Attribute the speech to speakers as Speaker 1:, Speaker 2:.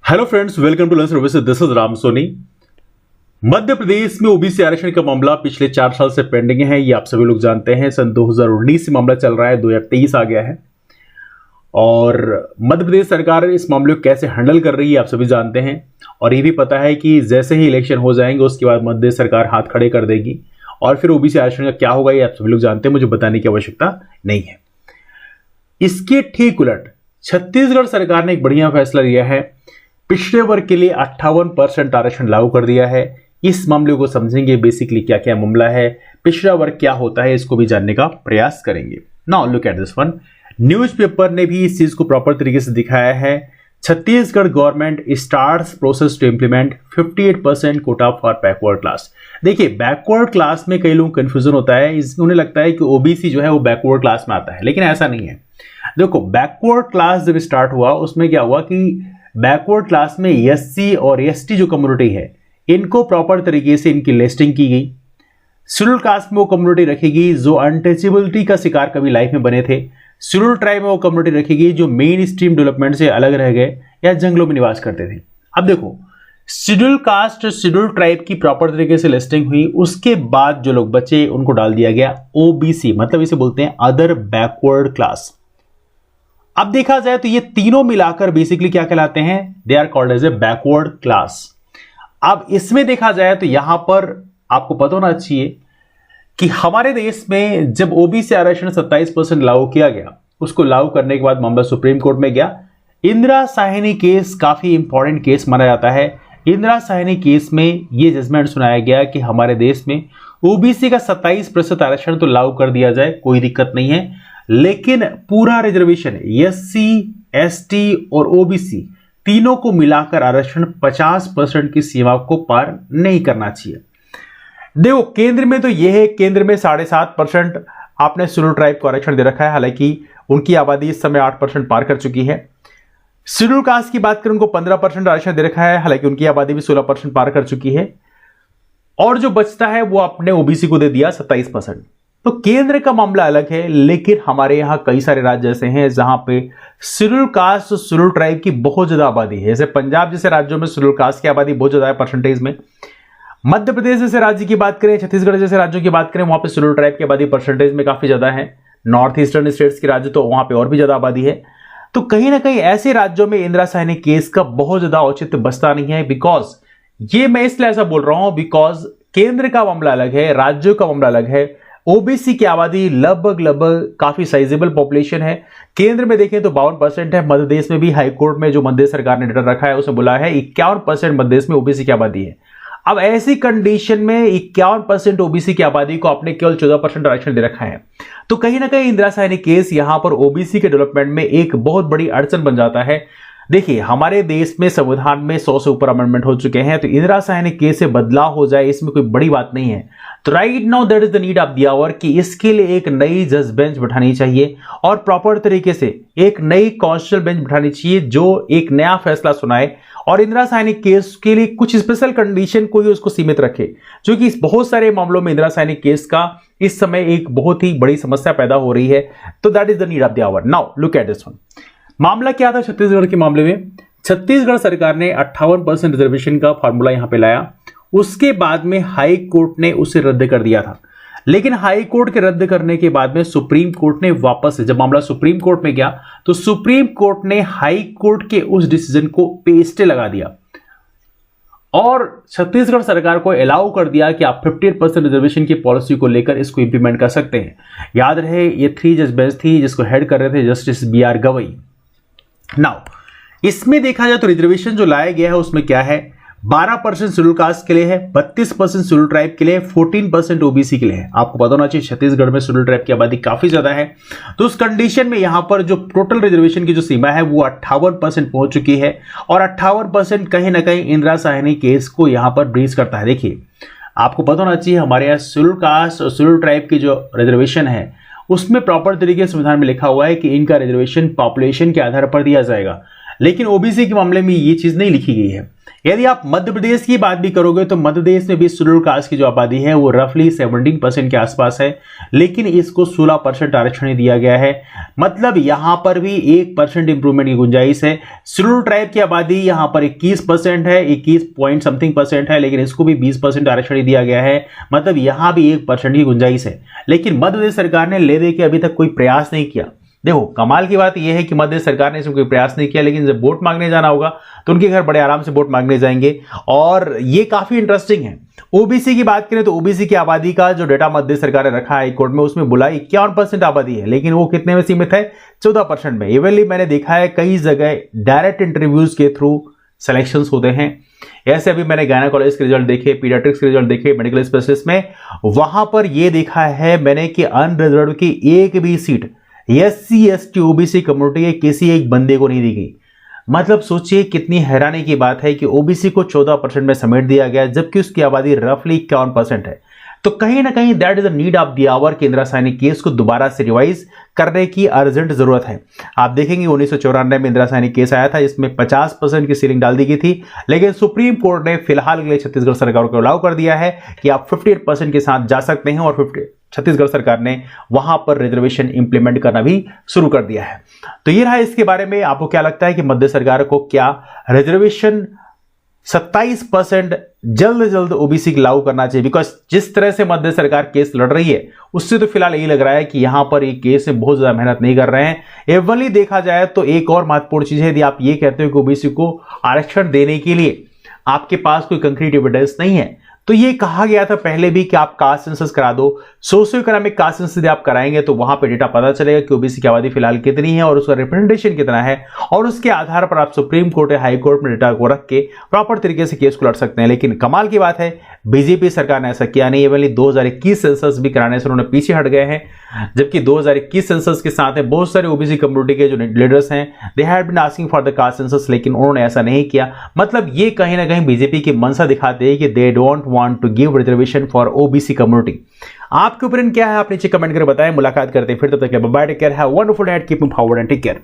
Speaker 1: Hello friends, welcome to learn services. This is Ram Soni. Madhya Pradesh में OBC आरक्षण का मामला पिछले 4 साल से पेंडिंग है, ये आप सभी लोग जानते हैं। सन 2019 से मामला चल रहा है, 2023 आ गया है और मध्य प्रदेश सरकार इस मामले को कैसे हैंडल कर रही है आप सभी जानते हैं। और ये भी पता है कि जैसे ही इलेक्शन हो जाएंगे उसके बाद मध्य प्रदेश सरकार हाथ खड़े कर देगी और फिर ओबीसी आरक्षण का क्या होगा ये आप सभी लोग जानते हैं, मुझे बताने की आवश्यकता नहीं है। इसके ठीक उलट छत्तीसगढ़ सरकार ने एक बढ़िया फैसला लिया है। पिछड़े वर्ग के लिए 58% आरक्षण लागू कर दिया है। इस मामले को समझेंगे, बेसिकली क्या क्या मामला है, पिछड़ा वर्ग क्या होता है, इसको भी जानने का प्रयास करेंगे। Now look at this one. Newspaper ने भी इस चीज को प्रॉपर तरीके से दिखाया है। Chhattisgarh government starts process to implement 58% quota for backward class. देखिए, बैकवर्ड क्लास में कई लोगों को कंफ्यूजन होता है, उन्हें लगता है कि ओबीसी जो है वो बैकवर्ड क्लास में आता है, लेकिन ऐसा नहीं है। देखो, बैकवर्ड क्लास जब स्टार्ट हुआ उसमें क्या हुआ कि बैकवर्ड क्लास में एससी और एसटी जो कम्युनिटी है इनको प्रॉपर तरीके से इनकी लिस्टिंग की गई। शेड्यूल कास्ट में वो कम्युनिटी रखेगी जो अनटचेबिलिटी का शिकार कभी लाइफ में बने थे। शेड्यूल ट्राइब में वो कम्युनिटी रखेगी जो मेन स्ट्रीम डेवलपमेंट से अलग रह गए या जंगलों में निवास करते थे। अब देखो, शेड्यूल कास्ट शेड्यूल ट्राइब की प्रॉपर तरीके से लिस्टिंग हुई, उसके बाद जो लोग बचे उनको डाल दिया गया ओबीसी, मतलब इसे बोलते हैं अदर बैकवर्ड क्लास। अब देखा जाए तो ये तीनों मिलाकर बेसिकली क्या कहलाते हैं, they are called as a backward class. अब इसमें देखा जाए तो यहां पर आपको पता होना चाहिए कि हमारे देश में जब ओबीसी आरक्षण 27% लागू किया गया, उसको लागू करने के बाद मामला सुप्रीम कोर्ट में गया। इंदिरा साहनी केस काफी इंपॉर्टेंट केस माना जाता है। इंदिरा साहनी केस में यह जजमेंट सुनाया गया कि हमारे देश में ओबीसी का 27% आरक्षण तो लागू कर दिया जाए, कोई दिक्कत नहीं है, लेकिन पूरा रिजर्वेशन एससी, एसटी और ओबीसी तीनों को मिलाकर आरक्षण 50% की सीमा को पार नहीं करना चाहिए। देखो, केंद्र में तो यह है, केंद्र में 7.5% आपने शेड्यूल ट्राइब को आरक्षण दे रखा है, हालांकि उनकी आबादी इस समय 8% पार कर चुकी है। शेड्यूल कास्ट की बात करें, उनको 15% आरक्षण दे रखा है, हालांकि उनकी आबादी भी 16% पार कर चुकी है। और जो बचता है वो आपने ओबीसी को दे दिया 27%। तो केंद्र का मामला अलग है, लेकिन हमारे यहां कई सारे राज्य ऐसे हैं जहां पे शेड्यूल कास्ट शेड्यूल ट्राइब की बहुत ज्यादा आबादी है। जैसे पंजाब जैसे राज्यों में शेड्यूल कास्ट की आबादी बहुत ज्यादा है परसेंटेज में। मध्य प्रदेश जैसे राज्य की बात करें, छत्तीसगढ़ जैसे राज्यों की बात करें, वहां पे शेड्यूल ट्राइब की आबादी परसेंटेज में काफी ज्यादा है। नॉर्थ ईस्टर्न स्टेट्स के राज्य तो वहां पे और भी ज्यादा आबादी है। तो कहीं ना कहीं ऐसे राज्यों में इंदिरा साहनी केस का बहुत ज्यादा औचित्य बचता नहीं है। बिकॉज ये मैं इसलिए ऐसा बोल रहा हूं बिकॉज केंद्र का मामला अलग है, राज्यों का मामला अलग है। ओबीसी की आबादी लगभग काफी साइजेबल पॉपुलेशन है। केंद्र में देखें तो 52% है। मध्य प्रदेश में भी हाईकोर्ट में जो मध्य प्रदेश सरकार ने डेटा रखा है उसमें बोला है 51% मध्य प्रदेश में ओबीसी की आबादी है। अब ऐसी कंडीशन में 51% ओबीसी की आबादी को आपने केवल 14% आरक्षण दे रखा है, तो कहीं ना कहीं इंदिरा साहनी केस यहां पर ओबीसी के डेवलपमेंट में एक बहुत बड़ी अड़चन बन जाता है। देखिए, हमारे देश में संविधान में 100 से ऊपर अमेंडमेंट हो चुके हैं, तो इंदिरा साहनी केस से बदलाव हो जाए इसमें कोई बड़ी बात नहीं है। तो right now that is the need of the hour कि इसके लिए एक नई जज बेंच बैठानी चाहिए और प्रॉपर तरीके से एक नई कॉन्स्टिट्यूशनल बेंच बैठानी चाहिए जो एक नया फैसला सुनाए और इंदिरा साहनी केस के लिए कुछ स्पेशल कंडीशन को ही उसको सीमित रखे, क्योंकि इस बहुत सारे मामलों में इंदिरा साहनी केस का इस समय एक बहुत ही बड़ी समस्या पैदा हो रही है। तो that is the need of the hour. Now look at this one. मामला क्या था छत्तीसगढ़ के मामले में? छत्तीसगढ़ सरकार ने 58% रिजर्वेशन का फॉर्मूला यहां पे लाया, उसके बाद में हाई कोर्ट ने उसे रद्द कर दिया था। लेकिन हाई कोर्ट के रद्द करने के बाद में सुप्रीम कोर्ट ने वापस, जब मामला सुप्रीम कोर्ट में गया तो सुप्रीम कोर्ट ने हाई कोर्ट के उस डिसीजन को पे स्टे लगा दिया और छत्तीसगढ़ सरकार को अलाउ कर दिया कि आप 58% रिजर्वेशन की पॉलिसी को लेकर इसको इंप्लीमेंट कर सकते हैं। याद रहे, ये 3 जज बेंच थी जिसको हेड कर रहे थे जस्टिस BR गवई। नाउ इसमें देखा जाए तो रिजर्वेशन जो लाया गया है उसमें क्या है, 12% शेड्यूल कास्ट के लिए है, 32% शेड्यूल ट्राइब के लिए, 14% ओबीसी के लिए है। आपको पता होना चाहिए छत्तीसगढ़ में शेड्यूल ट्राइब की आबादी काफी ज्यादा है, तो उस कंडीशन में यहां पर जो टोटल रिजर्वेशन की जो सीमा है वो 58% पहुंच चुकी है और 58% कहीं ना कहीं इंदिरा साहनी केस को यहां पर ब्रीच करता है। देखिए, आपको पता होना चाहिए हमारे यहाँ शेड्यूल कास्ट और शेड्यूल ट्राइब की जो रिजर्वेशन है उसमें प्रॉपर तरीके से संविधान में लिखा हुआ है कि इनका रिजर्वेशन पॉपुलेशन के आधार पर दिया जाएगा। लेकिन ओबीसी के मामले में ये चीज नहीं लिखी गई है। यदि आप मध्य प्रदेश की बात भी करोगे तो मध्य प्रदेश में भी शेड्यूल्ड कास्ट की जो आबादी है वो रफली 17% के आसपास है, लेकिन इसको 16% आरक्षण दिया गया है। मतलब यहां पर भी 1% इंप्रूवमेंट की गुंजाइश है। शेड्यूल्ड ट्राइब की आबादी यहां पर 21% है, 21 पॉइंट समथिंग % है, लेकिन इसको भी 20% आरक्षण दिया गया है। मतलब यहां भी 1% की गुंजाइश है। लेकिन मध्य प्रदेश सरकार ने ले दे के अभी तक कोई प्रयास नहीं किया। देखो कमाल की बात यह है कि मध्य सरकार ने इसमें कोई प्रयास नहीं किया, लेकिन जब वोट मांगने जाना होगा तो उनके घर बड़े आराम से वोट मांगने जाएंगे। और ये काफी इंटरेस्टिंग है। ओबीसी की बात करें तो ओबीसी की आबादी का जो डेटा मध्य सरकार ने रखा है कोर्ट में, उसमें बोला 51% आबादी है, लेकिन वो कितने में सीमित है? 14% में। इवनली मैंने देखा है कई जगह डायरेक्ट इंटरव्यूज के थ्रू सिलेक्शंस होते हैं। ऐसे अभी मैंने गायनेकोलॉजिस्ट के रिजल्ट देखे, पीडियाट्रिक्स के रिजल्ट देखे, मेडिकल स्पेशलिस्ट में, वहां पर यह देखा है मैंने कि अनरिजर्व की एक भी seat SC ST OBC community के किसी एक बंदे को नहीं दी गई। मतलब सोचिए कितनी हैरानी की बात है कि ओबीसी को 14% में समेट दिया गया, जबकि उसकी आबादी रफली 51% है। तो कहीं ना कहीं that is the need of the hour कि इंदिरा साहनी केस को दोबारा से रिवाइज करने की अर्जेंट जरूरत है। आप देखेंगे 1994 में इंदिरा साहनी केस आया था, इसमें 50% की सीलिंग डाल दी गई थी, लेकिन सुप्रीम कोर्ट ने फिलहाल के लिए छत्तीसगढ़ सरकार को अलाउ कर दिया है कि आप 58% के साथ जा सकते हैं, और छत्तीसगढ़ सरकार ने वहां पर रिजर्वेशन इंप्लीमेंट करना भी शुरू कर दिया है। तो ये रहा इसके बारे में। आपको क्या लगता है कि मध्य सरकार को क्या रिजर्वेशन 27% जल्द ओबीसी को लागू करना चाहिए? बिकॉज जिस तरह से मध्य सरकार केस लड़ रही है उससे तो फिलहाल यही लग रहा है कि यहां पर ये केस में बहुत ज्यादा मेहनत नहीं कर रहे हैं। एवनली देखा जाए तो एक और महत्वपूर्ण चीज है, यदि आप ये कहते हो कि ओबीसी को आरक्षण देने के लिए आपके पास कोई कंक्रीट एविडेंस नहीं है, तो ये कहा गया था पहले भी कि आप कास्ट सेंसस करा दो। सोशियो इकोनॉमिक कास्ट सेंसस यदि आप कराएंगे तो वहां पे डेटा पता चलेगा कि ओबीसी की आबादी फिलहाल कितनी है और उसका रिप्रेजेंटेशन कितना है, और उसके आधार पर आप सुप्रीम कोर्ट या हाई कोर्ट में डेटा को रख के प्रॉपर तरीके से केस को लड़ सकते हैं। लेकिन कमाल की बात है बीजेपी सरकार ने ऐसा किया नहीं है। बल्कि 2021 सेंसस भी कराने से उन्होंने पीछे हट गए हैं, जबकि 2021 सेंसस के साथ में बहुत सारे ओबीसी कम्युनिटी के जो लीडर्स हैं they had been asking for the caste census, लेकिन उन्होंने ऐसा नहीं किया। मतलब ये कहीं ना कहीं बीजेपी की मंशा दिखाते हैं कि they don't want to give reservation for OBC community. आपके ओपिनियन क्या है आप नीचे कमेंट करके बताएं। मुलाकात करते हैं फिर, तब तक bye, take care, have a wonderful night, keep moving forward and take care.